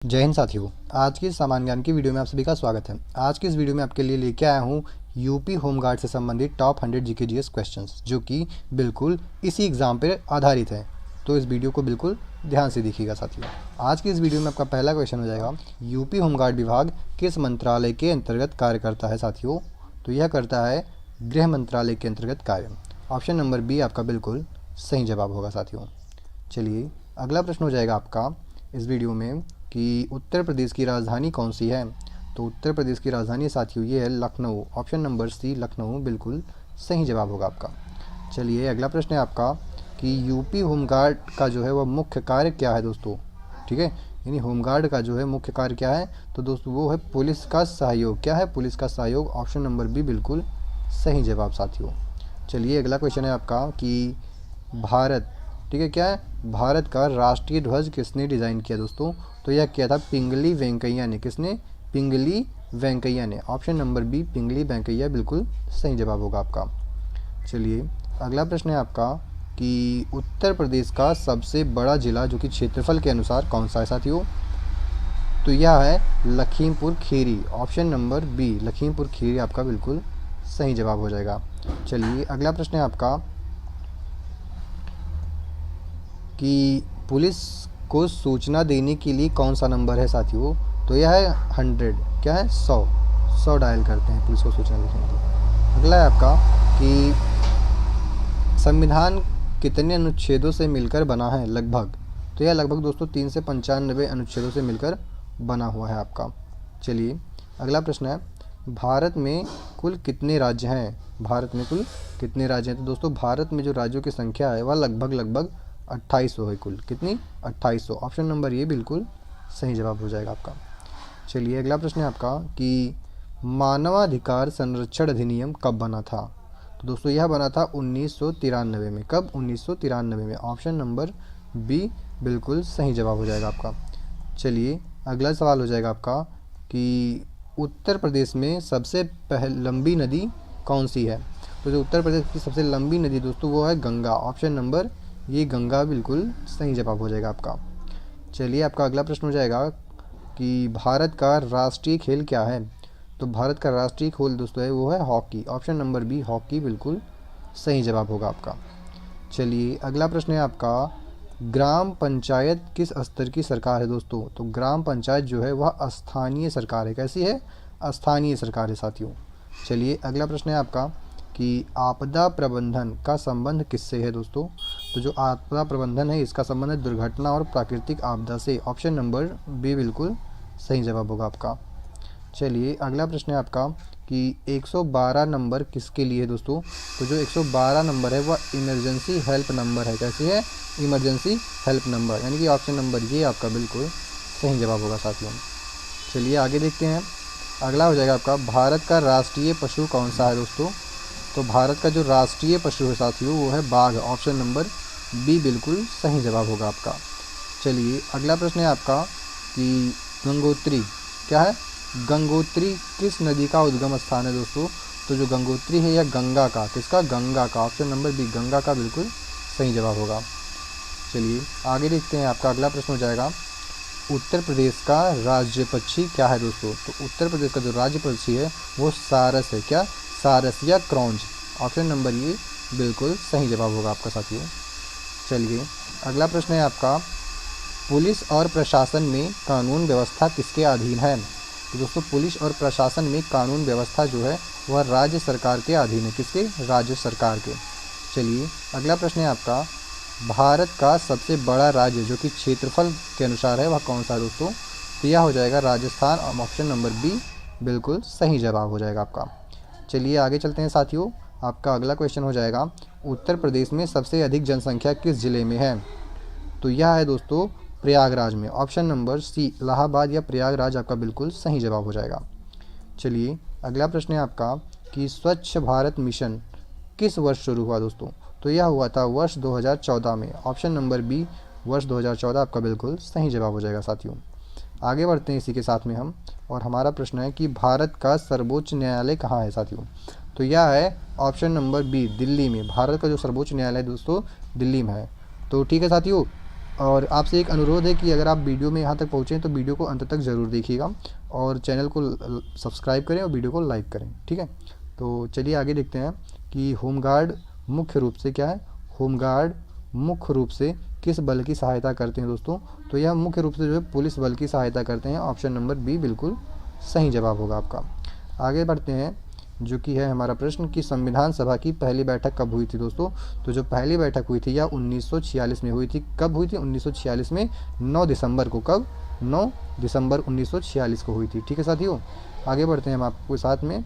जय हिंद साथियों। आज की सामान्य ज्ञान की वीडियो में आप सभी का स्वागत है। आज की इस वीडियो में आपके लिए लेके आया हूँ यूपी होमगार्ड से संबंधित टॉप 100 जीके जीएस क्वेश्चंस, जो कि बिल्कुल इसी एग्ज़ाम पर आधारित है। तो इस वीडियो को बिल्कुल ध्यान से देखिएगा साथियों। आज की इस वीडियो में आपका पहला क्वेश्चन हो जाएगा, यूपी होमगार्ड विभाग किस मंत्रालय के अंतर्गत कार्य करता है साथियों? तो यह करता है गृह मंत्रालय के अंतर्गत कार्य। ऑप्शन नंबर बी आपका बिल्कुल सही जवाब होगा साथियों। चलिए अगला प्रश्न हो जाएगा आपका इस वीडियो में कि उत्तर प्रदेश की राजधानी कौन सी है? तो उत्तर प्रदेश की राजधानी साथियों ये है Lucknow. Option number C Lucknow बिल्कुल सही जवाब होगा आपका। चलिए अगला प्रश्न है आपका कि यूपी होमगार्ड का जो है वह मुख्य कार्य क्या है दोस्तों? ठीक है, यानी होमगार्ड का जो है मुख्य कार्य क्या है? तो दोस्तों वो है पुलिस का सहयोग। क्या है? पुलिस का सहयोग। ऑप्शन नंबर बी बिल्कुल सही जवाब साथियों। चलिए अगला क्वेश्चन है आपका कि भारत, ठीक है, क्या है? भारत का राष्ट्रीय ध्वज किसने डिज़ाइन किया दोस्तों? तो यह किया था पिंगली वेंकैया ने। किसने? पिंगली वेंकैया ने। ऑप्शन नंबर बी पिंगली वेंकैया बिल्कुल सही जवाब होगा आपका। चलिए अगला प्रश्न है आपका कि उत्तर प्रदेश का सबसे बड़ा जिला जो कि क्षेत्रफल के अनुसार कौन सा है साथियों? तो यह है Lakhimpur Kheri. Option number B Lakhimpur Kheri आपका बिल्कुल सही जवाब हो जाएगा। चलिए अगला प्रश्न है आपका कि पुलिस को सूचना देने के लिए कौन सा नंबर है साथियों? तो यह है 100। क्या है? 100 डायल करते हैं पुलिस को सूचना देने के लिए। अगला है आपका कि संविधान कितने अनुच्छेदों से मिलकर बना है लगभग? तो यह लगभग दोस्तों 3 से 95 अनुच्छेदों से मिलकर बना हुआ है आपका। चलिए अगला प्रश्न है, भारत में कुल कितने राज्य हैं? भारत में कुल कितने राज्य हैं? तो दोस्तों भारत में जो राज्यों की संख्या है वह लगभग 2800 है कुल। कितनी? 2800। ऑप्शन नंबर ये बिल्कुल सही जवाब हो जाएगा आपका। चलिए अगला प्रश्न है आपका कि मानवाधिकार संरक्षण अधिनियम कब बना था? तो दोस्तों यह बना था 1993 में। कब? 1993 में। ऑप्शन नंबर बी बिल्कुल सही जवाब हो जाएगा आपका। चलिए अगला सवाल हो जाएगा आपका कि उत्तर प्रदेश में सबसे लंबी नदी कौन सी है? तो जो उत्तर प्रदेश की सबसे लंबी नदी दोस्तों वो है गंगा। ऑप्शन नंबर ये गंगा बिल्कुल सही जवाब हो जाएगा आपका। चलिए आपका अगला प्रश्न हो जाएगा कि भारत का राष्ट्रीय खेल क्या है? तो भारत का राष्ट्रीय खेल दोस्तों है वो है hockey. Option number B hockey बिल्कुल सही जवाब होगा आपका। चलिए अगला प्रश्न है आपका, ग्राम पंचायत किस स्तर की सरकार है दोस्तों? तो ग्राम पंचायत जो है वह स्थानीय सरकार है। कैसी है? स्थानीय सरकार है साथियों। चलिए अगला प्रश्न है आपका कि आपदा प्रबंधन का संबंध किससे है दोस्तों? तो जो आपदा प्रबंधन है इसका संबंध है दुर्घटना और प्राकृतिक आपदा से। ऑप्शन नंबर बी बिल्कुल सही जवाब होगा आपका। चलिए अगला प्रश्न है आपका कि 112 नंबर किसके लिए है दोस्तों? तो जो 112 नंबर है वह इमरजेंसी हेल्प नंबर है। कैसी है? इमरजेंसी हेल्प नंबर, यानी कि ऑप्शन नंबर ये आपका बिल्कुल सही जवाब होगा साथियों। चलिए आगे देखते हैं। अगला हो जाएगा आपका, भारत का राष्ट्रीय पशु कौन सा है दोस्तों? तो भारत का जो राष्ट्रीय पशु है साथियों वो है बाघ। ऑप्शन नंबर बी बिल्कुल सही जवाब होगा आपका। चलिए अगला प्रश्न है आपका कि गंगोत्री, क्या है? गंगोत्री किस नदी का उद्गम स्थान है दोस्तों? तो जो गंगोत्री है यह गंगा का, किसका? गंगा का। ऑप्शन नंबर बी गंगा का बिल्कुल सही जवाब होगा। चलिए आगे देखते हैं। आपका अगला प्रश्न हो जाएगा, उत्तर प्रदेश का राज्य पक्षी क्या है दोस्तों? तो उत्तर प्रदेश का जो राज्य पक्षी है वो सारस है। क्या? सारस या क्रॉन्च। ऑप्शन नंबर ये बिल्कुल सही जवाब होगा आपका साथियों। चलिए अगला प्रश्न है आपका, पुलिस और प्रशासन में कानून व्यवस्था किसके अधीन है? तो दोस्तों पुलिस और प्रशासन में कानून व्यवस्था जो है वह राज्य सरकार के अधीन है। किसके? राज्य सरकार के। चलिए अगला प्रश्न है आपका, भारत का सबसे बड़ा राज्य जो कि क्षेत्रफल के अनुसार है वह कौन सा है दोस्तों? तो यह हो जाएगा राजस्थान। ऑप्शन नंबर बी बिल्कुल सही जवाब हो जाएगा आपका। चलिए आगे चलते हैं साथियों। आपका अगला क्वेश्चन हो जाएगा, उत्तर प्रदेश में सबसे अधिक जनसंख्या किस जिले में है? तो यह है दोस्तों प्रयागराज में। ऑप्शन नंबर सी इलाहाबाद या प्रयागराज आपका बिल्कुल सही जवाब हो जाएगा। चलिए अगला प्रश्न है आपका कि स्वच्छ भारत मिशन किस वर्ष शुरू हुआ दोस्तों? तो यह हुआ था वर्ष 2014 में। ऑप्शन नंबर बी वर्ष 2014 आपका बिल्कुल सही जवाब हो जाएगा साथियों। आगे बढ़ते हैं इसी के साथ में हम, और हमारा प्रश्न है कि भारत का सर्वोच्च न्यायालय कहाँ है साथियों? तो यह है ऑप्शन नंबर बी दिल्ली में। भारत का जो सर्वोच्च न्यायालय दोस्तों दिल्ली में है। तो ठीक है साथियों, और आपसे एक अनुरोध है कि अगर आप वीडियो में यहाँ तक पहुँचें तो वीडियो को अंत तक ज़रूर देखिएगा और चैनल को सब्सक्राइब करें और वीडियो को लाइक करें, ठीक है। तो चलिए आगे देखते हैं कि होमगार्ड मुख्य रूप से क्या है। होमगार्ड मुख्य रूप से किस बल की सहायता करते हैं दोस्तों? तो यह मुख्य रूप से जो है पुलिस बल की सहायता करते हैं। ऑप्शन नंबर बी बिल्कुल सही जवाब होगा आपका। आगे बढ़ते हैं, जो कि है हमारा प्रश्न कि संविधान सभा की पहली बैठक कब हुई थी दोस्तों? तो जो पहली बैठक हुई थी यह 1946 में हुई थी। कब हुई थी? 1946 में 9 दिसंबर को। कब? 9 दिसंबर 1946 को हुई थी, ठीक है साथियों। आगे बढ़ते हैं हम आपको साथ में।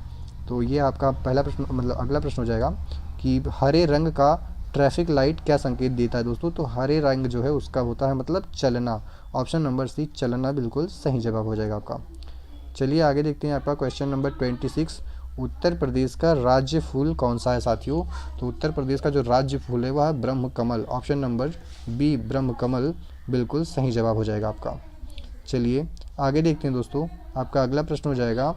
तो ये आपका पहला प्रश्न, मतलब अगला प्रश्न हो जाएगा कि हरे रंग का ट्रैफिक लाइट क्या संकेत देता है दोस्तों? तो हरे रंग जो है उसका होता है मतलब चलना। ऑप्शन नंबर सी चलना बिल्कुल सही जवाब हो जाएगा आपका। चलिए आगे देखते हैं आपका क्वेश्चन नंबर 26। उत्तर प्रदेश का राज्य फूल कौन सा है साथियों? तो उत्तर प्रदेश का जो राज्य फूल है वह है ब्रह्म कमल। ऑप्शन नंबर बी ब्रह्म कमल बिल्कुल सही जवाब हो जाएगा आपका। चलिए आगे देखते हैं दोस्तों, आपका अगला प्रश्न हो जाएगा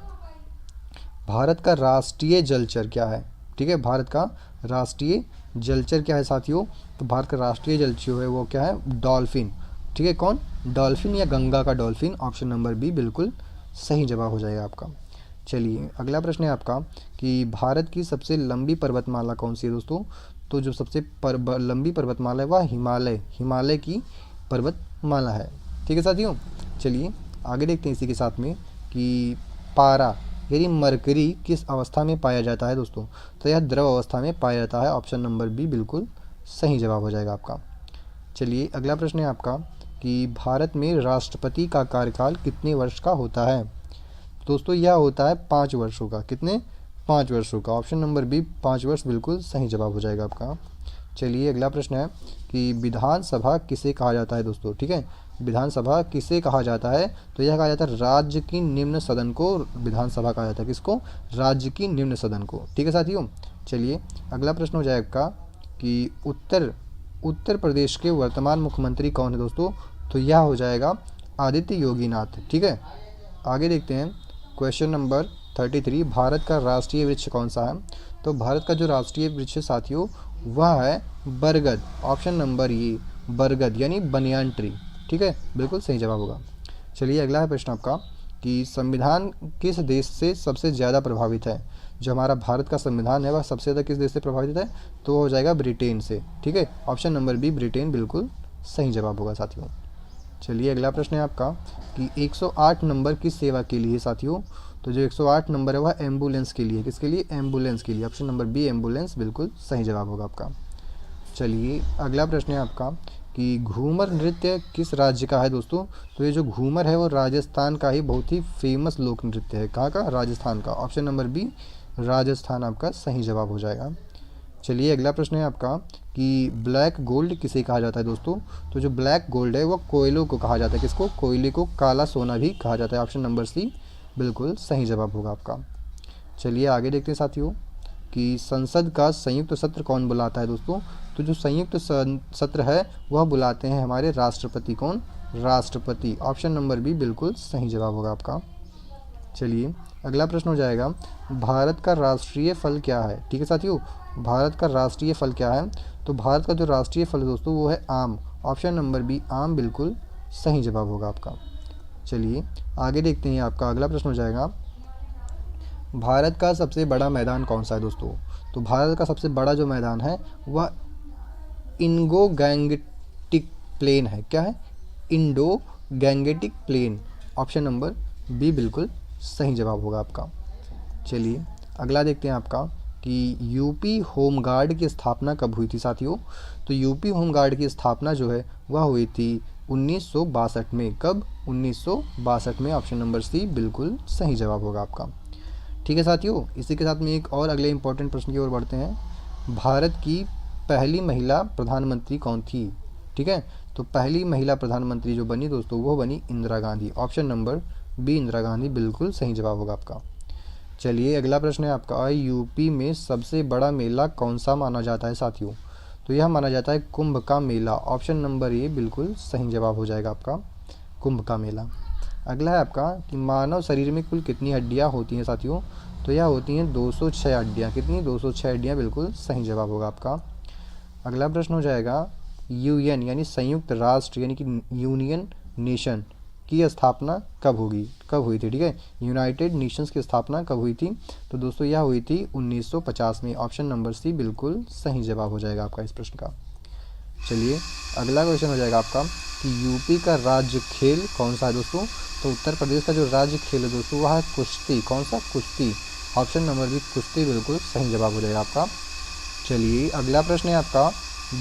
भारत का राष्ट्रीय जलचर क्या है? ठीक है, भारत का राष्ट्रीय जलचर क्या है साथियों? तो भारत का राष्ट्रीय जलचर है वो क्या है? डॉल्फिन, ठीक है। कौन? डॉल्फिन या गंगा का डॉल्फिन। ऑप्शन नंबर बी बिल्कुल सही जवाब हो जाएगा आपका। चलिए अगला प्रश्न है आपका कि भारत की सबसे लंबी पर्वतमाला कौन सी है दोस्तों? तो जो सबसे लंबी पर्वतमाला है वह हिमालय की पर्वतमाला है, ठीक है साथियों। चलिए आगे देखते हैं इसी के साथ में कि पारा यानी मरकरी किस अवस्था में पाया जाता है दोस्तों? तो यह द्रव अवस्था में पाया जाता है। ऑप्शन नंबर बी बिल्कुल सही जवाब हो जाएगा आपका। चलिए अगला प्रश्न है आपका कि भारत में राष्ट्रपति का कार्यकाल कितने वर्ष का होता है? दोस्तों यह होता है 5 वर्षों का। कितने? 5 वर्षों का। ऑप्शन नंबर बी 5 वर्ष बिल्कुल सही जवाब हो जाएगा आपका। चलिए अगला प्रश्न है कि विधानसभा किसे कहा जाता है दोस्तों? ठीक है, विधानसभा किसे कहा जाता है? तो यह कहा जाता है राज्य की निम्न सदन को विधानसभा कहा जाता है। किसको? राज्य की निम्न सदन को, ठीक है साथियों। चलिए अगला प्रश्न हो जाएगा कि उत्तर प्रदेश के वर्तमान मुख्यमंत्री कौन है दोस्तों? तो यह हो जाएगा आदित्य योगीनाथ, ठीक है। आगे देखते हैं क्वेश्चन नंबर 33। भारत का राष्ट्रीय वृक्ष कौन सा है? तो भारत का जो राष्ट्रीय वृक्ष साथियों वह है बरगद। ऑप्शन नंबर ये बरगद यानी बनियान ट्री, ठीक है, बिल्कुल सही जवाब होगा। चलिए अगला है प्रश्न आपका कि संविधान किस देश से सबसे ज़्यादा प्रभावित है? जो हमारा भारत का संविधान है वह सबसे ज़्यादा किस देश से प्रभावित है? तो वो हो जाएगा ब्रिटेन से, ठीक है। ऑप्शन नंबर बी ब्रिटेन बिल्कुल सही जवाब होगा साथियों। चलिए अगला प्रश्न है आपका कि 108 नंबर किस सेवा के लिए साथियों? तो जो 108 नंबर है वह एम्बुलेंस के लिए। किसके लिए? एम्बुलेंस के लिए। ऑप्शन नंबर बी एम्बुलेंस बिल्कुल सही जवाब होगा आपका। चलिए अगला प्रश्न है आपका कि घूमर नृत्य किस राज्य का है दोस्तों? तो ये जो घूमर है वो राजस्थान का ही बहुत ही फेमस लोक नृत्य है। कहाँ का? राजस्थान का। ऑप्शन नंबर बी राजस्थान आपका सही जवाब हो जाएगा। चलिए अगला प्रश्न है आपका कि ब्लैक गोल्ड किसे कहा जाता है दोस्तों? तो जो ब्लैक गोल्ड है वो कोयलों को कहा जाता है। किसको? कोयले को काला सोना भी कहा जाता है। ऑप्शन नंबर सी बिल्कुल सही जवाब होगा आपका। चलिए आगे देखते हैं साथियों कि संसद का संयुक्त सत्र कौन बुलाता है दोस्तों? तो जो संयुक्त सत्र है वह बुलाते हैं हमारे राष्ट्रपति। कौन? राष्ट्रपति। ऑप्शन नंबर बी बिल्कुल सही जवाब होगा आपका। चलिए अगला प्रश्न हो जाएगा भारत का राष्ट्रीय फल क्या है? ठीक है साथियों, भारत का राष्ट्रीय फल क्या है? तो भारत का जो राष्ट्रीय फल है दोस्तों वो है आम। ऑप्शन नंबर बी आम बिल्कुल सही जवाब होगा आपका। चलिए आगे देखते हैं, आपका अगला प्रश्न हो जाएगा भारत का सबसे बड़ा मैदान कौन सा है दोस्तों? तो भारत का सबसे बड़ा जो मैदान है वह इंडो गैंगेटिक प्लेन है। क्या है? Indo Gangetic plain. Option number B बिल्कुल सही जवाब होगा आपका। चलिए अगला देखते हैं आपका कि यूपी होमगार्ड की स्थापना कब हुई थी साथियों? तो यूपी होमगार्ड की स्थापना जो है वह हुई थी 1962 में। कब? 1962 में। ऑप्शन नंबर सी बिल्कुल सही जवाब होगा आपका। ठीक है साथियों, इसी के साथ में एक और अगले इंपॉर्टेंट प्रश्न की ओर बढ़ते हैं। भारत की पहली महिला प्रधानमंत्री कौन थी? ठीक है, तो पहली महिला प्रधानमंत्री जो बनी दोस्तों वो बनी Indira Gandhi. Option number B Indira Gandhi बिल्कुल सही जवाब होगा आपका। चलिए अगला प्रश्न है आपका यूपी में सबसे बड़ा मेला कौन सा माना जाता है साथियों? तो यह माना जाता है कुंभ का मेला। ऑप्शन नंबर ए बिल्कुल सही जवाब हो जाएगा आपका, कुंभ का मेला। अगला है आपका कि मानव शरीर में कुल कितनी हड्डियां होती हैं साथियों? तो यह होती हैं 206 हड्डियां। कितनी? 206 हड्डियां बिल्कुल सही जवाब होगा आपका। अगला प्रश्न हो जाएगा यूएन यानी संयुक्त राष्ट्र यानी कि यूनियन नेशन की स्थापना कब हुई थी, ठीक है, यूनाइटेड नेशंस की स्थापना कब हुई थी? तो दोस्तों यह हुई थी 1950 में। ऑप्शन नंबर सी बिल्कुल सही जवाब हो जाएगा आपका इस प्रश्न का। चलिए अगला क्वेश्चन हो जाएगा आपका कि यूपी का राज्य खेल कौन सा है दोस्तों? तो उत्तर प्रदेश का जो राज्य खेल है दोस्तों वह है कुश्ती। कौन सा? कुश्ती। ऑप्शन नंबर बी कुश्ती बिल्कुल सही जवाब हो जाएगा आपका। चलिए अगला प्रश्न है आपका,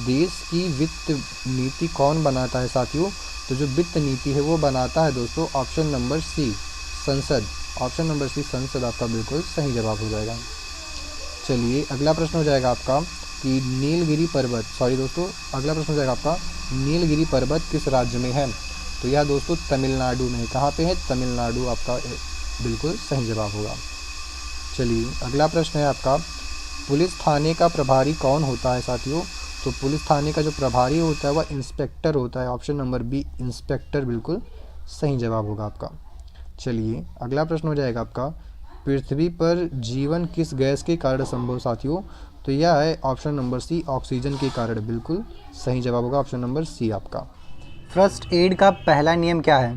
देश की वित्त नीति कौन बनाता है साथियों? तो जो वित्त नीति है वो बनाता है दोस्तों ऑप्शन नंबर सी संसद। ऑप्शन नंबर सी संसद आपका बिल्कुल सही जवाब हो जाएगा। चलिए अगला प्रश्न हो जाएगा आपका कि नीलगिरी पर्वत, अगला प्रश्न हो जाएगा आपका नीलगिरी पर्वत किस राज्य में है? तो यह दोस्तों तमिलनाडु में है। कहाँ पे है? तमिलनाडु आपका बिल्कुल सही जवाब होगा। चलिए अगला प्रश्न है आपका, पुलिस थाने का प्रभारी कौन होता है साथियों? तो पुलिस थाने का जो प्रभारी होता है वह इंस्पेक्टर होता है। ऑप्शन नंबर बी इंस्पेक्टर बिल्कुल सही जवाब होगा आपका। चलिए अगला प्रश्न हो जाएगा आपका, पृथ्वी पर जीवन किस गैस के कारण संभव साथियों? तो यह है ऑप्शन नंबर सी ऑक्सीजन के कारण। बिल्कुल सही जवाब होगा ऑप्शन नंबर सी आपका। फर्स्ट एड का पहला नियम क्या है?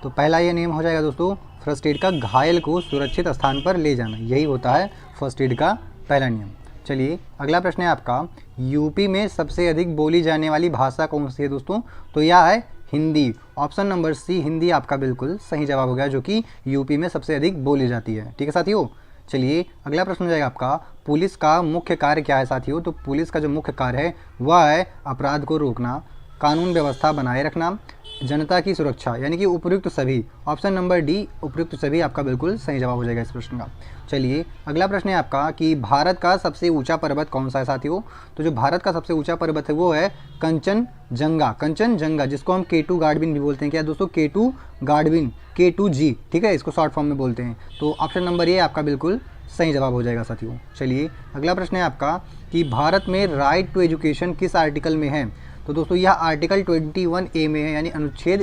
तो पहला ये नियम हो जाएगा दोस्तों फर्स्ट एड का घायल को सुरक्षित स्थान पर ले जाना, यही होता है फर्स्ट एड का पहला नियम। चलिए अगला प्रश्न है आपका, यूपी में सबसे अधिक बोली जाने वाली भाषा कौन सी है दोस्तों? तो यह है Hindi. Option number C Hindi आपका बिल्कुल सही जवाब हो गया, जो कि यूपी में सबसे अधिक बोली जाती है। ठीक है साथियों। चलिए अगला प्रश्न हो जाएगा आपका, पुलिस का मुख्य कार्य क्या है साथियों? तो पुलिस का जो मुख्य कार्य है वह है अपराध को रोकना, कानून व्यवस्था बनाए रखना, जनता की सुरक्षा, यानी कि उपयुक्त सभी। ऑप्शन नंबर डी उपयुक्त सभी आपका बिल्कुल सही जवाब हो जाएगा इस प्रश्न का। चलिए अगला प्रश्न है आपका कि भारत का सबसे ऊंचा पर्वत कौन सा है साथियों? तो जो भारत का सबसे ऊंचा पर्वत है वो है कंचनजंगा, जिसको हम K2 गार्डविन भी बोलते हैं। क्या दोस्तों? K2 गार्डविन, K2G, ठीक है, इसको शॉर्ट फॉर्म में बोलते हैं। तो ऑप्शन नंबर ए आपका बिल्कुल सही जवाब हो जाएगा साथियों। चलिए अगला प्रश्न है आपका कि भारत में राइट टू एजुकेशन किस आर्टिकल में है? तो दोस्तों यह आर्टिकल 21A में है, यानी अनुच्छेद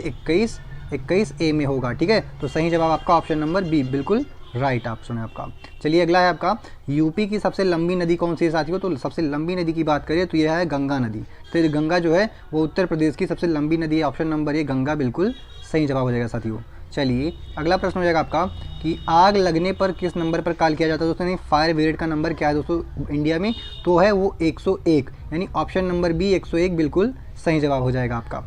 21A में होगा। ठीक है, तो सही जवाब आपका ऑप्शन नंबर बी बिल्कुल राइट ऑप्शन है आपका। चलिए अगला है आपका, यूपी की सबसे लंबी नदी कौन सी है साथियों? तो सबसे लंबी नदी की बात करें तो यह है गंगा नदी। तो ये गंगा जो है वो उत्तर प्रदेश की सबसे लंबी नदी है। ऑप्शन नंबर ए गंगा बिल्कुल सही जवाब हो जाएगा साथियों। चलिए अगला प्रश्न हो जाएगा आपका कि आग लगने पर किस नंबर पर कॉल किया जाता है दोस्तों? यानी फायर ब्रिगेड का नंबर क्या है दोस्तों इंडिया में? तो है वो 101, यानी ऑप्शन नंबर बी 101 बिल्कुल सही जवाब हो जाएगा आपका।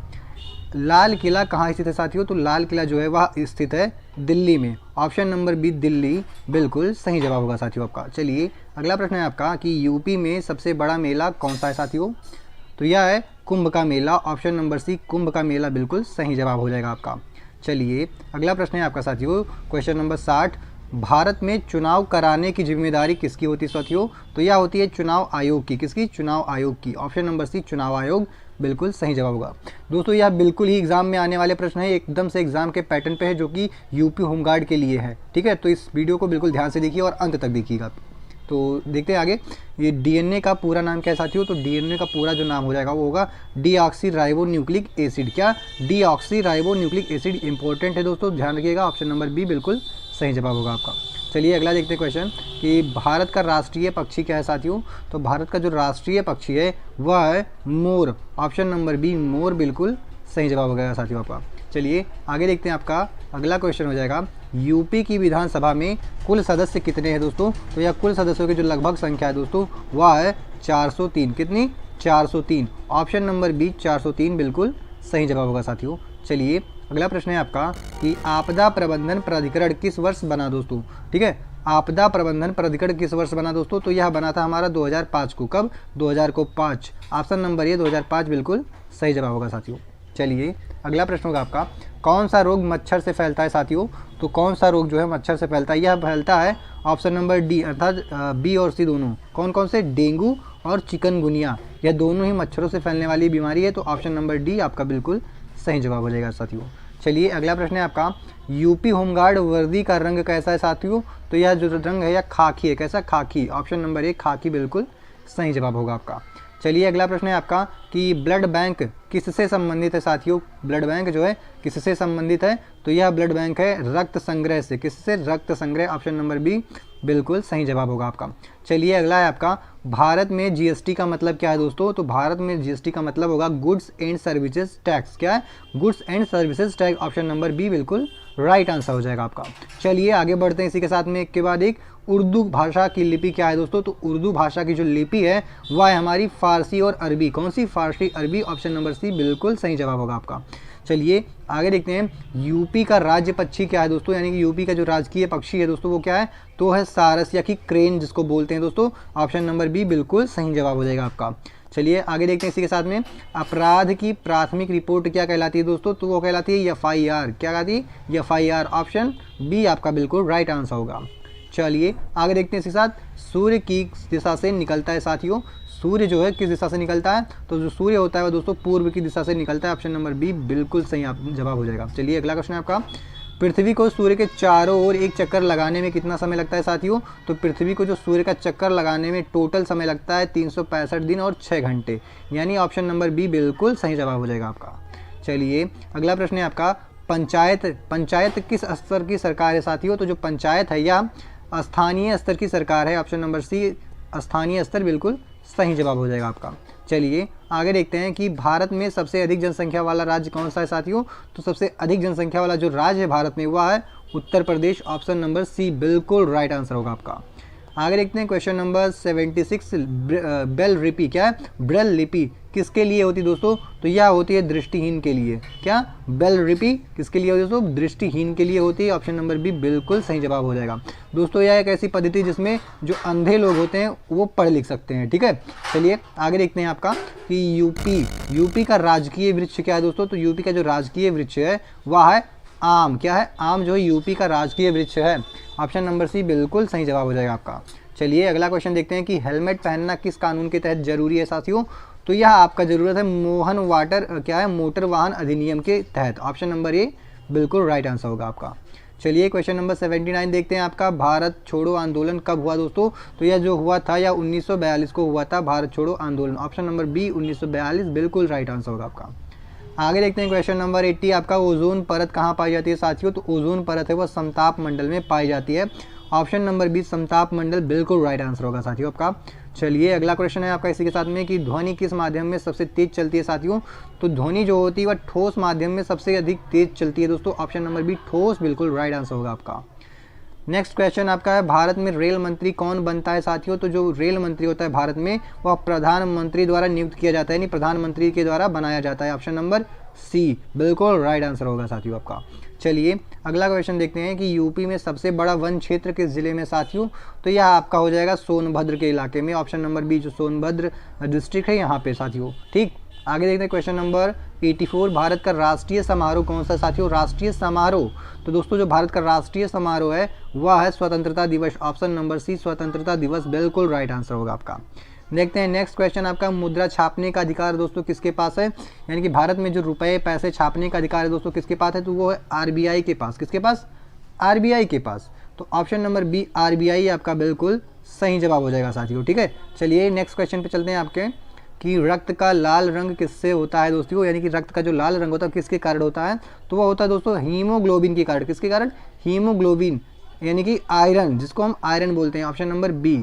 लाल किला कहाँ स्थित है साथियों? तो लाल किला जो है वह स्थित है दिल्ली में। ऑप्शन नंबर बी दिल्ली बिल्कुल सही जवाब होगा साथियों आपका। चलिए अगला प्रश्न है आपका कि यूपी में सबसे बड़ा मेला कौन सा है साथियों? तो यह है कुंभ का मेला। ऑप्शन नंबर सी कुंभ का मेला बिल्कुल सही जवाब हो जाएगा आपका। चलिए अगला प्रश्न है आपका साथियों, क्वेश्चन नंबर 60, भारत में चुनाव कराने की जिम्मेदारी किसकी होती है साथियों? तो यह होती है चुनाव आयोग की। किसकी? चुनाव आयोग की। ऑप्शन नंबर सी चुनाव आयोग बिल्कुल सही जवाब होगा। दोस्तों यह बिल्कुल ही एग्जाम में आने वाले प्रश्न है, एकदम से एग्जाम के पैटर्न पे है, जो कि यूपी होमगार्ड के लिए है। ठीक है, तो इस वीडियो को बिल्कुल ध्यान से देखिए और अंत तक देखिएगा। तो देखते हैं आगे, ये डीएनए का पूरा नाम क्या है साथियों? तो डीएनए का पूरा जो नाम हो जाएगा वो होगा डीऑक्सीराइबोन्यूक्लिक एसिड। क्या? डीऑक्सीराइबोन्यूक्लिक एसिड इंपॉर्टेंट है दोस्तों, ध्यान रखिएगा। ऑप्शन नंबर बी बिल्कुल सही जवाब होगा आपका। चलिए अगला देखते हैं क्वेश्चन कि भारत का राष्ट्रीय पक्षी क्या है साथियों? तो भारत का जो राष्ट्रीय पक्षी है वह है मोर। ऑप्शन नंबर बी मोर बिल्कुल सही जवाब हो गया साथियों आपका। चलिए आगे देखते हैं, आपका अगला क्वेश्चन हो जाएगा, यूपी की विधानसभा में कुल सदस्य कितने हैं दोस्तों? तो यह कुल सदस्यों की जो लगभग संख्या है दोस्तों वह है 403। कितनी? 403। ऑप्शन नंबर बी 403 बिल्कुल सही जवाब होगा साथियों। चलिए अगला प्रश्न है आपका कि आपदा प्रबंधन प्राधिकरण किस वर्ष बना दोस्तों? ठीक है, आपदा प्रबंधन प्राधिकरण किस वर्ष बना दोस्तों? तो यह बना था हमारा 2005 को। कब? 2005। ऑप्शन नंबर ये 2005 बिल्कुल सही जवाब होगा साथियों। चलिए अगला प्रश्न होगा आपका, कौन सा रोग मच्छर से फैलता है साथियों? तो कौन सा रोग जो है मच्छर से फैलता है? यह फैलता है ऑप्शन नंबर डी, अर्थात बी और सी दोनों। कौन कौन से? डेंगू और चिकनगुनिया, यह दोनों ही मच्छरों से फैलने वाली बीमारी है। तो ऑप्शन नंबर डी आपका बिल्कुल सही जवाब हो जाएगा साथियों। चलिए अगला प्रश्न है आपका, यूपी होमगार्ड वर्दी का रंग कैसा है साथियों? तो यह जो रंग है यह खाकी है। कैसा? खाकी। ऑप्शन नंबर ए खाकी बिल्कुल सही जवाब होगा आपका। चलिए अगला प्रश्न है आपका कि ब्लड बैंक किससे संबंधित है साथियों। ब्लड बैंक जो है किससे संबंधित है, तो यह ब्लड बैंक है रक्त संग्रह से। किससे? रक्त संग्रह। ऑप्शन नंबर बी बिल्कुल सही जवाब होगा आपका। चलिए अगला है आपका, भारत में जीएसटी का मतलब क्या है दोस्तों। तो भारत में जीएसटी का मतलब होगा गुड्स एंड सर्विसेज टैक्स। क्या है? Goods and services tax. Option number B बिल्कुल राइट आंसर हो जाएगा आपका। चलिए आगे बढ़ते हैं इसी के साथ में एक के बाद एक। उर्दू भाषा की लिपि क्या है दोस्तों। तो उर्दू भाषा की जो लिपि है वह है हमारी फारसी और अरबी। कौन सी? फारसी अरबी। ऑप्शन नंबर सी बिल्कुल सही जवाब होगा आपका। चलिए आगे देखते हैं, यूपी का राज्य पक्षी क्या है दोस्तों, यानी कि यूपी का जो राजकीय पक्षी है दोस्तों वो क्या है, तो है सारस या कि क्रेन जिसको बोलते हैं दोस्तों। ऑप्शन नंबर बी बिल्कुल सही जवाब हो जाएगा आपका। चलिए आगे देखते हैं इसी के साथ में, अपराध की प्राथमिक रिपोर्ट क्या कहलाती है दोस्तों। तो वो कहलाती है एफआईआर। क्या कहलाती है? एफआईआर। ऑप्शन बी आपका बिल्कुल राइट आंसर होगा। चलिए आगे देखते हैं इसके साथ, सूर्य की दिशा से निकलता है साथियों। सूर्य जो है किस दिशा से निकलता है, तो जो सूर्य होता है वो दोस्तों पूर्व की दिशा से निकलता है। ऑप्शन नंबर बी बिल्कुल सही जवाब हो जाएगा। चलिए अगला क्वेश्चन है आपका, पृथ्वी को सूर्य के चारों ओर एक चक्कर लगाने में कितना समय लगता है साथियों। तो पृथ्वी को जो सूर्य का चक्कर लगाने में टोटल समय लगता है 365 दिन और 6 घंटे, यानी ऑप्शन नंबर बी बिल्कुल सही जवाब हो जाएगा आपका। चलिए अगला प्रश्न है आपका, पंचायत किस स्तर की सरकार है साथियों। तो जो पंचायत है या स्थानीय स्तर की सरकार है। ऑप्शन नंबर सी स्थानीय स्तर बिल्कुल सही जवाब हो जाएगा आपका। चलिए आगे देखते हैं कि भारत में सबसे अधिक जनसंख्या वाला राज्य कौन सा है साथियों। तो सबसे अधिक जनसंख्या वाला जो राज्य है भारत में वह है उत्तर प्रदेश। ऑप्शन नंबर सी बिल्कुल राइट आंसर होगा आपका। आगे देखते हैं क्वेश्चन नंबर 76, ब्रेल लिपि क्या है। ब्रेल लिपि किसके लिए होती है दोस्तों। तो यह होती है दृष्टिहीन के लिए। क्या? ब्रेल लिपि किसके लिए होती है दोस्तों। दृष्टिहीन के लिए होती है। ऑप्शन नंबर बी बिल्कुल सही जवाब हो जाएगा दोस्तों। यह एक ऐसी पद्धति जिसमें जो अंधे लोग होते हैं वो पढ़ लिख सकते हैं। ठीक है, चलिए आगे देखते हैं आपका कि यूपी का राजकीय वृक्ष क्या है दोस्तों। तो यूपी का जो राजकीय वृक्ष है वह है आम। क्या है? आम जो है यूपी का राजकीय वृक्ष है। ऑप्शन नंबर सी बिल्कुल सही जवाब हो जाएगा आपका। चलिए अगला क्वेश्चन देखते हैं कि हेलमेट पहनना किस कानून के तहत जरूरी है साथियों। तो यह आपका जरूरत है मोटर वाहन अधिनियम के तहत। ऑप्शन नंबर ए बिल्कुल राइट आंसर होगा आपका। चलिए क्वेश्चन नंबर 79 देखते हैं आपका, भारत छोड़ो आंदोलन कब हुआ दोस्तों। तो यह जो हुआ था या 1942 को हुआ था भारत छोड़ो आंदोलन। ऑप्शन नंबर बी 1942 बिल्कुल राइट आंसर होगा आपका। आगे देखते हैं क्वेश्चन नंबर 80 आपका, ओजोन परत कहाँ पाई जाती है साथियों। तो ओजोन परत है वह समताप मंडल में पाई जाती है। ऑप्शन नंबर बी समताप मंडल बिल्कुल राइट आंसर होगा साथियों आपका। चलिए अगला क्वेश्चन है आपका इसी के साथ में कि ध्वनि किस माध्यम में सबसे तेज चलती है साथियों। तो ध्वनि जो होती है वह ठोस माध्यम में सबसे अधिक तेज चलती है दोस्तों। ऑप्शन नंबर बी ठोस बिल्कुल राइट आंसर होगा आपका। नेक्स्ट क्वेश्चन आपका है, भारत में रेल मंत्री कौन बनता है साथियों। तो जो रेल मंत्री होता है भारत में वह प्रधानमंत्री द्वारा नियुक्त किया जाता है, यानी प्रधानमंत्री के द्वारा बनाया जाता है। ऑप्शन नंबर सी बिल्कुल राइट आंसर होगा साथियों आपका। चलिए अगला क्वेश्चन देखते हैं कि यूपी में सबसे बड़ा वन क्षेत्र किस जिले में साथियों। तो यह आपका हो जाएगा सोनभद्र के इलाके में। ऑप्शन नंबर बी जो सोनभद्र डिस्ट्रिक्ट है यहाँ पे साथियों। ठीक, आगे देखते हैं क्वेश्चन नंबर 84, भारत का राष्ट्रीय समारोह कौन सा साथियों। राष्ट्रीय समारोह, तो दोस्तों जो भारत का राष्ट्रीय समारोह है वह है स्वतंत्रता दिवस। ऑप्शन नंबर सी स्वतंत्रता दिवस बिल्कुल राइट आंसर होगा आपका। देखते हैं नेक्स्ट क्वेश्चन आपका, मुद्रा छापने का अधिकार दोस्तों किसके पास है, यानी कि भारत में जो रुपए पैसे छापने का अधिकार है दोस्तों किसके पास है। तो वो है आरबीआई के पास। किसके पास? आरबीआई के पास। तो ऑप्शन नंबर बी आरबीआई आपका बिल्कुल सही जवाब हो जाएगा साथियों। ठीक है, चलिए नेक्स्ट क्वेश्चन पे चलते हैं आपके कि रक्त का लाल रंग किससे होता है दोस्तों, यानी कि रक्त का जो लाल रंग होता है किसके कारण होता है। तो वह होता है दोस्तों हीमोग्लोबिन के कारण। किसके कारण? हीमोग्लोबिन, यानी कि आयरन, जिसको हम आयरन बोलते हैं। ऑप्शन नंबर बी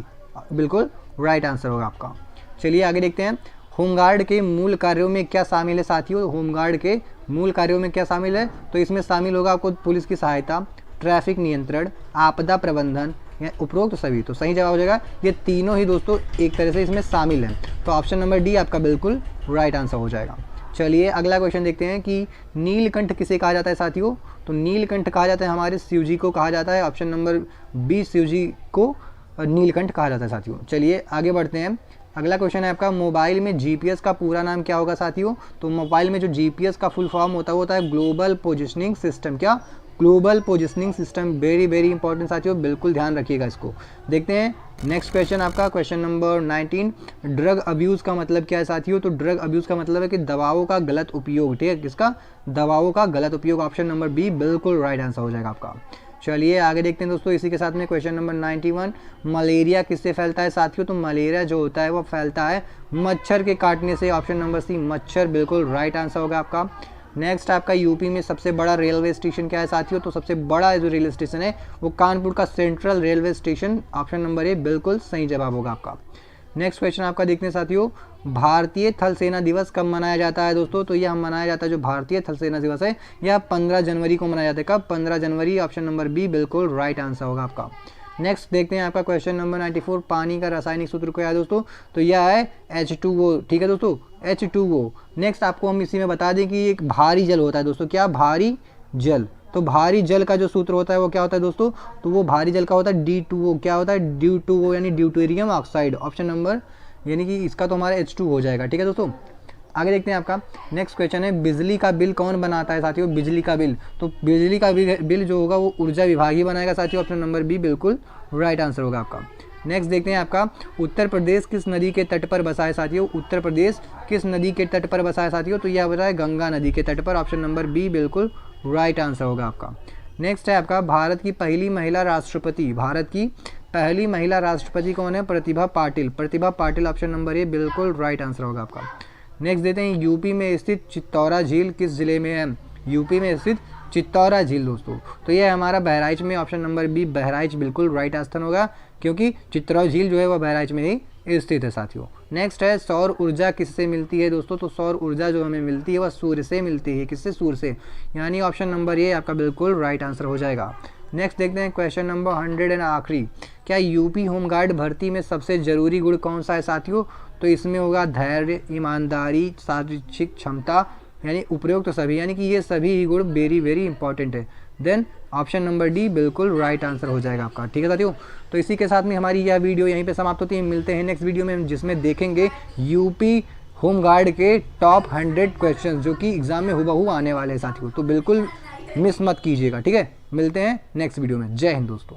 बिल्कुल राइट आंसर होगा आपका। चलिए आगे देखते हैं, होमगार्ड के मूल कार्यों में क्या शामिल है साथियों। होमगार्ड के मूल कार्यों में क्या शामिल है। तो इसमें शामिल होगा आपको पुलिस की सहायता, ट्रैफिक नियंत्रण, आपदा प्रबंधन या उपरोक्त सभी। तो सही जवाब हो जाएगा ये तीनों ही दोस्तों एक तरह से इसमें शामिल हैं। तो ऑप्शन नंबर डी आपका बिल्कुल राइट आंसर हो जाएगा। चलिए अगला क्वेश्चन देखते हैं कि नीलकंठ किसे कहा जाता है साथियों। तो नीलकंठ कहा जाता है हमारे शिव जी को कहा जाता है। ऑप्शन नंबर बी शिव जी को नीलकंठ कहा जाता है साथियों। चलिए आगे बढ़ते हैं, अगला क्वेश्चन है आपका, मोबाइल में जीपीएस का पूरा नाम क्या होगा साथियों। तो मोबाइल में जो जीपीएस का फुल फॉर्म होता है वो होता है ग्लोबल पोजिशनिंग सिस्टम। क्या? Global positioning system. Very very important साथियों, बिल्कुल ध्यान रखिएगा इसको। देखते हैं नेक्स्ट क्वेश्चन आपका, क्वेश्चन नंबर 19, ड्रग अब्यूज़ का मतलब क्या है साथियों। तो ड्रग अब्यूज़ का मतलब है कि दवाओं का गलत उपयोग। ठीक है, किसका? दवाओं का गलत उपयोग। ऑप्शन नंबर बी बिल्कुल राइट आंसर हो जाएगा आपका। चलिए आगे देखते हैं दोस्तों। इसी के साथ में क्वेश्चन नंबर 91, मलेरिया किससे फैलता है साथियों? तो मलेरिया जो होता है वो फैलता है मच्छर के काटने से। ऑप्शन नंबर सी मच्छर बिल्कुल राइट आंसर होगा आपका। नेक्स्ट आपका यूपी में सबसे बड़ा रेलवे स्टेशन क्या है साथियों? तो सबसे बड़ा जो रेलवे स्टेशन है वो कानपुर का central railway station. Option number A बिल्कुल सही जवाब होगा आपका। नेक्स्ट क्वेश्चन आपका देखते हैं साथियों, भारतीय थल सेना दिवस कब मनाया जाता है दोस्तों? तो यह मनाया जाता है जो भारतीय थल सेना दिवस है यह 15 जनवरी को मनाया जाता है। कब? 15 जनवरी। ऑप्शन नंबर बी बिल्कुल राइट आंसर होगा आपका। नेक्स्ट देखते हैं आपका क्वेश्चन नंबर 94, पानी का रासायनिक सूत्र क्या है दोस्तों? तो यह है H2O। ठीक है दोस्तों, H2O। नेक्स्ट आपको हम इसी में बता दें कि एक भारी जल होता है दोस्तों। क्या? भारी जल। तो भारी जल का जो सूत्र होता है वो क्या होता है दोस्तों? तो वो भारी जल का होता है D2O। क्या होता है? D2O यानी ड्यूटेरियम ऑक्साइड। ऑप्शन नंबर यानी कि इसका तो हमारा H2 हो जाएगा। ठीक है दोस्तों, आगे देखते हैं आपका नेक्स्ट क्वेश्चन है, बिजली का बिल कौन बनाता है साथियों? बिजली का बिल, तो बिजली का बिल जो होगा वो ऊर्जा विभाग ही बनाएगा साथियों। ऑप्शन नंबर बी बिल्कुल राइट आंसर होगा आपका। नेक्स्ट देखते हैं आपका, उत्तर प्रदेश किस नदी के तट पर बसा है साथियों? उत्तर प्रदेश किस नदी के तट पर बसा है साथियों? तो यह बता है गंगा नदी के तट पर। ऑप्शन नंबर बी बिल्कुल राइट आंसर होगा आपका। नेक्स्ट है आपका, भारत की पहली महिला राष्ट्रपति, भारत की पहली महिला राष्ट्रपति कौन है? Pratibha Patil. Pratibha Patil. Option number A बिल्कुल राइट आंसर होगा आपका। नेक्स्ट देते हैं, यूपी में स्थित चित्तौरा झील किस जिले में है? यूपी में स्थित चित्तौरा झील दोस्तों, तो ये हमारा बहराइच में। ऑप्शन नंबर बी बहराइच बिल्कुल राइट आंसर होगा, क्योंकि चित्तौरा झील जो है वह बहराइच में ही स्थित है साथियों। नेक्स्ट है, सौर ऊर्जा किससे मिलती है दोस्तों? तो सौर ऊर्जा जो हमें मिलती है वह सूर्य से मिलती है। किससे? सूर्य से, यानी ऑप्शन नंबर ए आपका बिल्कुल राइट आंसर हो जाएगा। नेक्स्ट देखते हैं क्वेश्चन नंबर 100 एंड आखिरी, क्या यूपी होमगार्ड भर्ती में सबसे जरूरी गुण कौन सा है साथियों? तो इसमें होगा धैर्य, ईमानदारी, शारीरिक क्षमता, यानी उपरोक्त सभी, यानी कि ये सभी ही गुण वेरी वेरी इंपॉर्टेंट है। देन ऑप्शन नंबर डी बिल्कुल राइट आंसर हो जाएगा आपका। ठीक है साथियों, तो इसी के साथ में हमारी यह वीडियो यहीं पे समाप्त होती है। मिलते हैं नेक्स्ट वीडियो में, जिसमें देखेंगे यूपी होमगार्ड के टॉप 100 क्वेश्चन जो कि एग्जाम में हुबहू आने वाले हैं साथियों। तो बिल्कुल मिस मत कीजिएगा। ठीक है, मिलते हैं नेक्स्ट वीडियो में। जय हिंद दोस्तों।